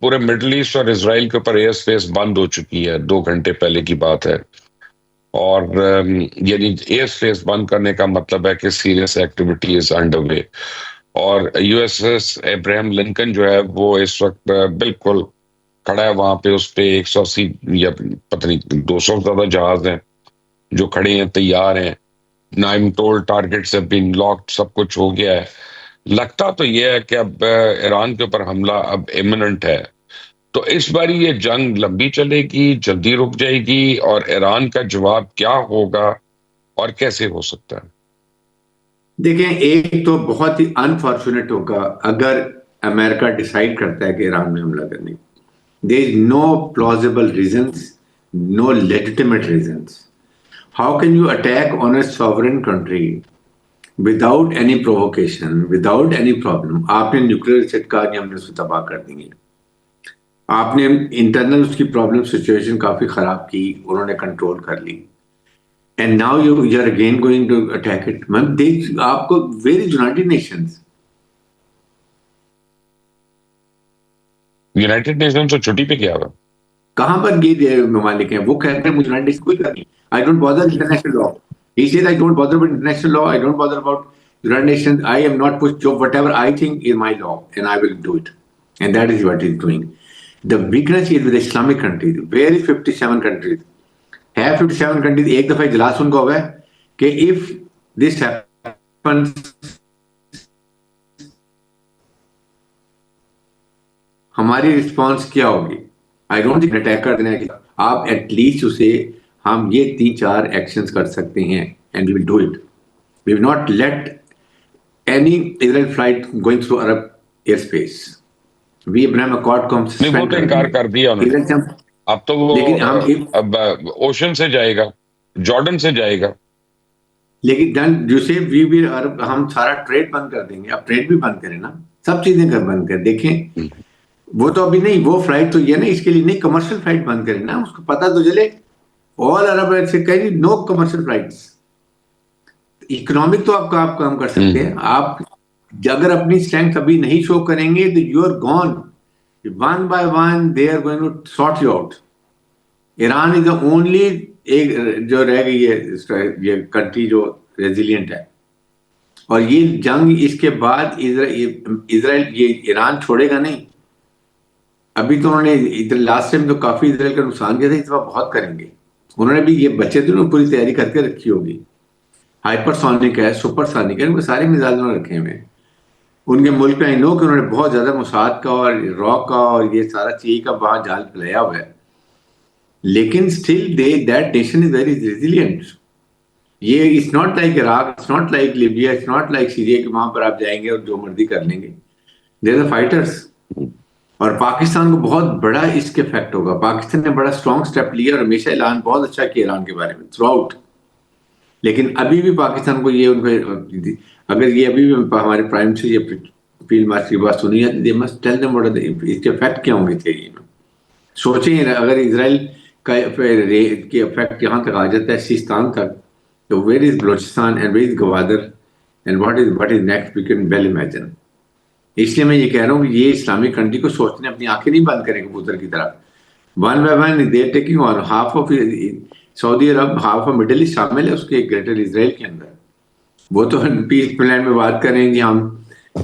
پورے middle asset اور اسرائیل کے اوپر ایئر اسپیس بند ہو چکی ہے، 2 گھنٹے پہلے کی بات ہے، اور یعنی ایئر اسپیس بند کرنے کا مطلب ہے کہ سیریس ایکٹیویٹی از انڈر وے، اور یو ایس ایس ابراہیم لنکن جو ہے وہ اس وقت بالکل کھڑا ہے وہاں پہ، اس پہ 180 یا پتہ نہیں 200 سے زیادہ جہاز ہیں جو کھڑے ہیں، تیار ہیں، نائم ٹول ٹارگیٹس have been locked، سب کچھ ہو گیا ہے۔ لگتا تو یہ ہے کہ اب ایران کے اوپر حملہ اب امیوننٹ ہے، تو اس باری یہ جنگ لمبی چلے گی، جلدی رک جائے گی، اور ایران کا جواب کیا ہوگا اور کیسے ہو سکتا ہے؟ دیکھیں، ایک تو بہت ہی انفارچونیٹ ہوگا اگر امریکہ ڈیسائیڈ کرتا ہے کہ ایران میں حملہ کرنے کی۔ there is no plausible reasons, no legitimate reasons. How can you attack on a sovereign country without any provocation, without any problem؟ آپ نے نیوکلیئر سیٹ کہا کہ ہم نے اس کو تباہ کر دیں گے، آپ نے انٹرنل اس کی پرابلم سچویشن کافی خراب کی، انہوں نے کنٹرول کر لی، and now you are again going to attack it۔ آپ کو where is United Nations؟ United nation سے چھٹی پہ کیا ہوا؟ کہاں پر یہ ممالک ہیں؟ وہ کہتے ہیں مجھے یونائٹڈ نیشن کوئی کرنی، I don't bother international law۔ He says I don't bother about international law, I don't bother about United Nations, I am not pushed to whatever I think is my law and I will do it, and that is what he is doing۔ The weakness is with Islamic countries۔ Where is 57 countries؟ Have 57 countries ایک دفعہ اجلاس ان کو ہوا ہے کہ if this happens ہماری response کیا ہوگی؟ آئی ڈونٹ تھنک اٹیک کر دینا ہے، آپ ایٹ لیسٹ اسے ہم یہ 3-4 ایکشنز کر سکتے ہیں and we will do it. We will not let any Israel flight going through Arab air space. We ابراہیم اکارڈ کو ہم نہیں، وہ تو انکار کر دیا انہوں نے، اب تو وہ لیکن ہم اب اوشن سے جائے گا، جارڈن سے جائے گا، لیکن دین جو سے وی ول عرب ہم سارا ٹریڈ بند کر دیں گے۔ اب ٹریڈ بھی بند کریں نا، سب چیزیں بند کر دیکھیں۔ وہ تو ابھی نہیں، وہ فلائٹ تو یہ نہیں، اس کے لیے نہیں، کمرشل فلائٹ بند کریں نا، اس کو پتہ تو چلے آل عرب سے کہیں نو کمرشل فلائٹس۔ اکنامک تو آپ کام کر سکتے ہیں، آپ اگر اپنی اسٹرینتھ ابھی نہیں شو کریں گے تو you are gone, one by one they are going to sort you out. Iran is the only ایک جو رہ گئی ہے یہ کنٹری جو ریزیلینٹ ہے، اور یہ جنگ اس کے بعد اسرائیل یہ ایران چھوڑے گا نہیں۔ ابھی تو انہوں نے لاسٹ ٹائم تو کافی اسرائیل کا نقصان کیا تھا، اس بار بہت کریں گے۔ انہوں نے بھی یہ بچے تھے انہوں نے پوری تیاری کر کے رکھی ہوگی، ہائپر سونک ہے، سپر سونک ہے، ان کو سارے میزائل انہوں نے رکھے ہوئے ہیں ان کے ملک میں۔ نو کہ انہوں نے بہت زیادہ موساد کا اور راک کا اور یہ سارا چیز کا وہاں جال پھیلایا ہوا ہے، لیکن still that nation is very resilient. یہ it's not like Iraq, it's not like Libya, it's not like Syria کہ وہاں پر آپ جائیں گے اور جو مرضی کر لیں گے۔ They are fighters. اور پاکستان کو بہت بڑا اس کے افیکٹ ہوگا۔ پاکستان نے بڑا اسٹرانگ اسٹیپ لیا اور ہمیشہ اعلان بہت اچھا کیا ایران کے بارے میں تھرو آؤٹ، لیکن ابھی بھی پاکستان کو یہ ان کو اگر یہ ابھی بھی ہمارے پرائم سے یہ فیلڈ مارشل کی بات سنی ہے، they must tell them what اس کے افیکٹ کیا ہوں گے تھے۔ سوچیں اگر اسرائیل کا افیکٹ یہاں تک آ جاتا ہے سیستان تک، تو where is Balochistan and where is Gwadar and what is next we can well imagine. اس لیے میں یہ کہہ رہا ہوں کہ یہ اسلامک کنٹری کو سوچنے اپنی آنکھیں نہیں بند کریں کبوتر کی طرح۔ One by one they taking on half of Saudi Arab, half of Middle East شامل ہے اس کے گریٹر اسرائیل کے اندر۔ وہ تو پیس پلان میں بات کریں کہ ہم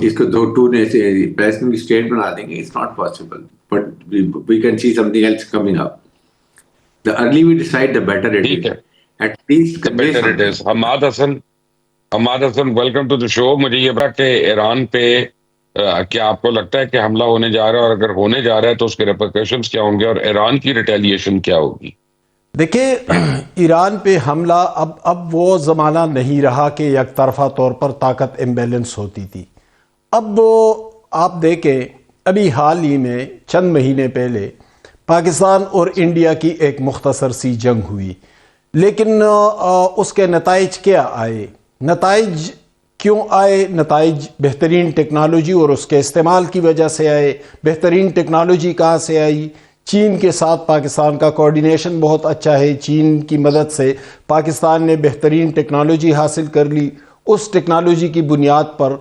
اس کو ٹو پیلسٹین کی اسٹیٹ بنا دیں گے، it's not possible, but we can see something else coming up. The early we decide the better it is, at least better it is. Hammad Hassan welcome to the show. مجھے یہ بتا کہ ایران پہ کیا آپ کو لگتا ہے کہ حملہ ہونے جا رہا ہے، اور اگر ہونے جا رہا ہے تو اس کے ریپرکیشنز کیا ہوں گے، اور ایران کی ریٹیلیشن کیا ہوگی؟ دیکھیں، ایران پہ حملہ اب وہ زمانہ نہیں رہا کہ یک طرفہ طور پر طاقت امبیلنس ہوتی تھی۔ اب آپ دیکھیں ابھی حال ہی میں چند مہینے پہلے پاکستان اور انڈیا کی ایک مختصر سی جنگ ہوئی، لیکن اس کے نتائج کیا آئے؟ نتائج کیوں آئے؟ نتائج بہترین ٹیکنالوجی اور اس کے استعمال کی وجہ سے آئے۔ بہترین ٹیکنالوجی کہاں سے آئی؟ چین کے ساتھ پاکستان کا کوارڈینیشن بہت اچھا ہے، چین کی مدد سے پاکستان نے بہترین ٹیکنالوجی حاصل کر لی۔ اس ٹیکنالوجی کی بنیاد پر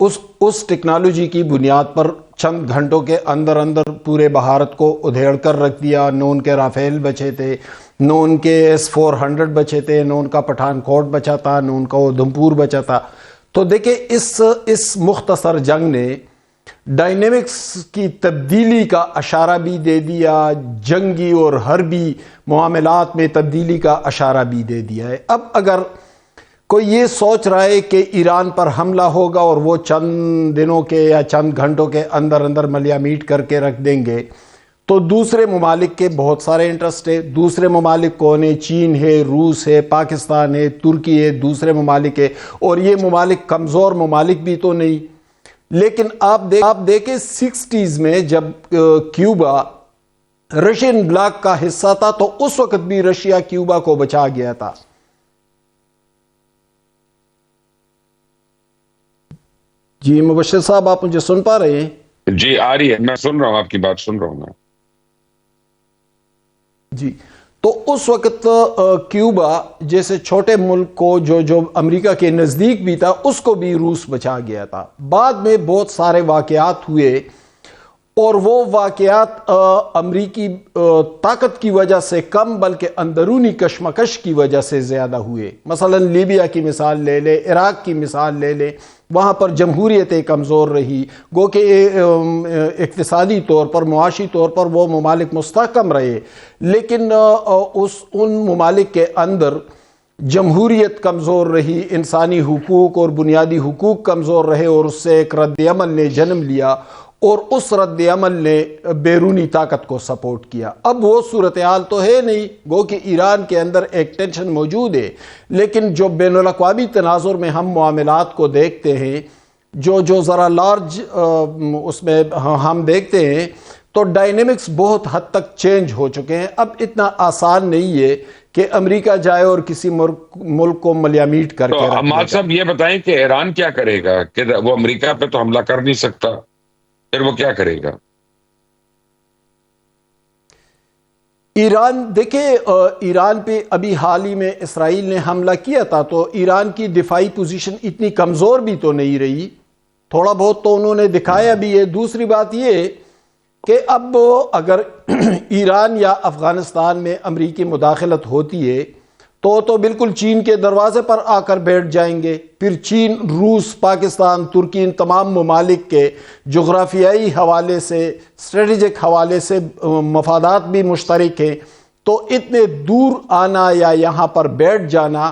اس ٹیکنالوجی کی بنیاد پر چند گھنٹوں کے اندر اندر پورے بھارت کو ادھیڑ کر رکھ دیا. نہ ان کے رافیل بچے تھے، نہ ان کے S-400 بچے تھے، نہ ان کا پٹھان کوٹ بچا تھا، نہ ان کا اودھمپور بچا تھا. تو دیکھیں اس مختصر جنگ نے ڈائنامکس کی تبدیلی کا اشارہ بھی دے دیا، جنگی اور حربی معاملات میں تبدیلی کا اشارہ بھی دے دیا ہے. اب اگر کوئی یہ سوچ رہا ہے کہ ایران پر حملہ ہوگا اور وہ چند دنوں کے یا چند گھنٹوں کے اندر اندر ملیا میٹ کر کے رکھ دیں گے، تو دوسرے ممالک کے بہت سارے انٹرسٹ ہے. دوسرے ممالک کون ہے؟ چین ہے، روس ہے، پاکستان ہے، ترکی ہے، دوسرے ممالک ہے. اور یہ ممالک کمزور ممالک بھی تو نہیں. لیکن آپ دیکھیں 60s میں جب کیوبا رشین بلاک کا حصہ تھا تو اس وقت بھی رشیا کیوبا کو بچا گیا تھا. جی مبشر صاحب، آپ مجھے سن پا رہے ہیں؟ جی آ رہی ہے، میں سن رہا ہوں، آپ کی بات سن رہا ہوں میں. جی تو اس وقت کیوبا جیسے چھوٹے ملک کو جو امریکہ کے نزدیک بھی تھا، اس کو بھی روس بچا گیا تھا. بعد میں بہت سارے واقعات ہوئے اور وہ واقعات امریکی طاقت کی وجہ سے کم بلکہ اندرونی کشمکش کی وجہ سے زیادہ ہوئے. مثلا لیبیا کی مثال لے لیں، عراق کی مثال لے لیں، وہاں پر جمہوریتیں کمزور رہی، گو کہ اقتصادی طور پر، معاشی طور پر وہ ممالک مستحکم رہے، لیکن ان ممالک کے اندر جمہوریت کمزور رہی، انسانی حقوق اور بنیادی حقوق کمزور رہے، اور اس سے ایک رد عمل نے جنم لیا اور اس رد عمل نے بیرونی طاقت کو سپورٹ کیا. اب وہ صورتحال تو ہے نہیں، گو کہ ایران کے اندر ایک ٹینشن موجود ہے، لیکن جو بین الاقوامی تناظر میں ہم معاملات کو دیکھتے ہیں، جو ذرا لارج اس میں ہم دیکھتے ہیں، تو ڈائنامکس بہت حد تک چینج ہو چکے ہیں. اب اتنا آسان نہیں ہے کہ امریکہ جائے اور کسی ملک کو ملیامیٹ کر کے رکھ دے. عماد صاحب یہ بتائیں کہ ایران کیا کرے گا؟ کہ وہ امریکہ پہ تو حملہ کر نہیں سکتا، پھر وہ کیا کرے گا؟ ایران، دیکھیں ایران پہ ابھی حال ہی میں اسرائیل نے حملہ کیا تھا، تو ایران کی دفاعی پوزیشن اتنی کمزور بھی تو نہیں رہی، تھوڑا بہت تو انہوں نے دکھایا بھی ہے. دوسری بات یہ کہ اب اگر ایران یا افغانستان میں امریکی مداخلت ہوتی ہے تو بالکل چین کے دروازے پر آ کر بیٹھ جائیں گے. پھر چین، روس، پاکستان، ترکی، ان تمام ممالک کے جغرافیائی حوالے سے، اسٹریٹجک حوالے سے مفادات بھی مشترک ہیں. تو اتنے دور آنا یا یہاں پر بیٹھ جانا،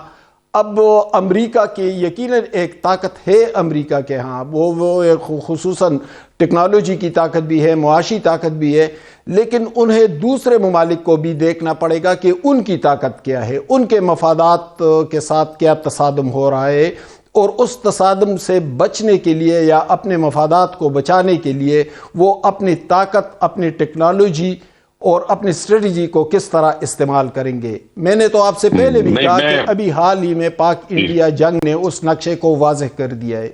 اب امریکہ کی یقیناً ایک طاقت ہے امریکہ کے ہاں، وہ خصوصاً ٹیکنالوجی کی طاقت بھی ہے، معاشی طاقت بھی ہے، لیکن انہیں دوسرے ممالک کو بھی دیکھنا پڑے گا کہ ان کی طاقت کیا ہے، ان کے مفادات کے ساتھ کیا تصادم ہو رہا ہے، اور اس تصادم سے بچنے کے لیے یا اپنے مفادات کو بچانے کے لیے وہ اپنی طاقت، اپنی ٹیکنالوجی اور اپنی اسٹریٹجی کو کس طرح استعمال کریں گے. میں نے تو آپ سے پہلے بھی کہا کہ ابھی حال ہی میں پاک انڈیا جنگ نے اس نقشے کو واضح کر دیا ہے.